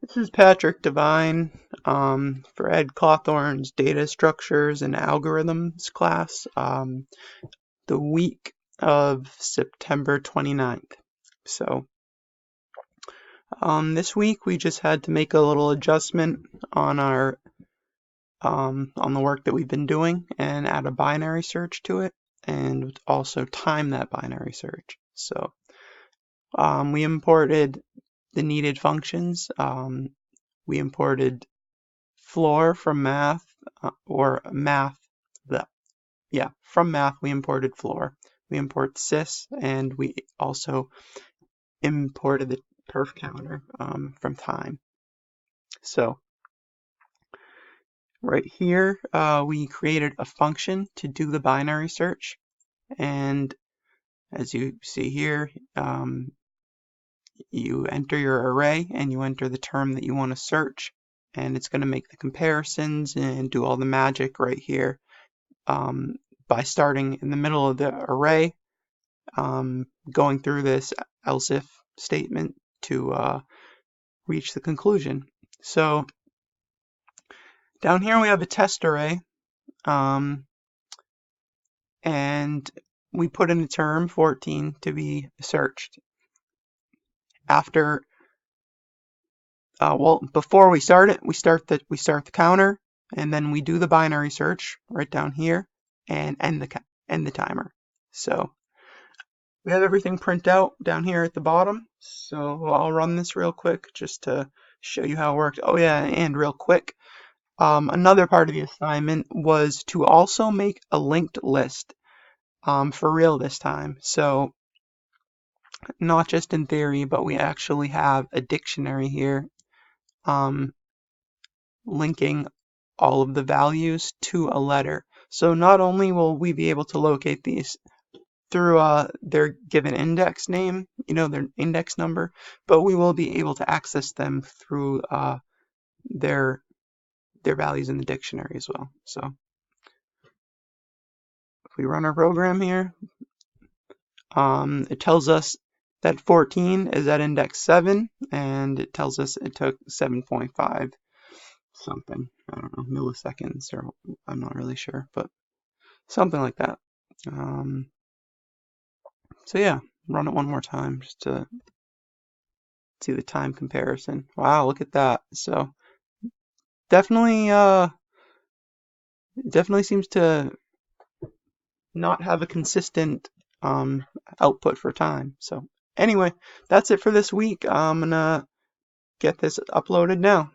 This is Patrick Devine for Ed Cawthorn's Data Structures and Algorithms class, the week of September 29th. So this week we just had to make a little adjustment on our on the work that we've been doing and add a binary search to it, and also time that binary search. So we imported the needed functions. We imported floor from math, from math we imported floor. We import sys, and we also imported the perf counter from time. So right here we created a function to do the binary search, and as you see here, you enter your array and you enter the term that you want to search, and it's going to make the comparisons and do all the magic right here by starting in the middle of the array, going through this else if statement to reach the conclusion. So down here we have a test array, and we put in a term 14 to be searched. After before we start it, we start the counter, and then we do the binary search right down here and end the timer. So we have everything print out down here at the bottom. So I'll run this real quick just to show you how it worked. Oh yeah, and real quick, another part of the assignment was to also make a linked list for real this time. So not just in theory, but we actually have a dictionary here linking all of the values to a letter. So not only will we be able to locate these through their given index name, their index number, but we will be able to access them through their values in the dictionary as well. So if we run our program here, it tells us that 14 is at index 7, and it tells us it took 7.5 something, I don't know, milliseconds, or I'm not really sure, but something like that. So yeah, run it one more time just to see the time comparison. Wow, look at that. So definitely seems to not have a consistent output for time. So anyway, that's it for this week. I'm gonna get this uploaded now.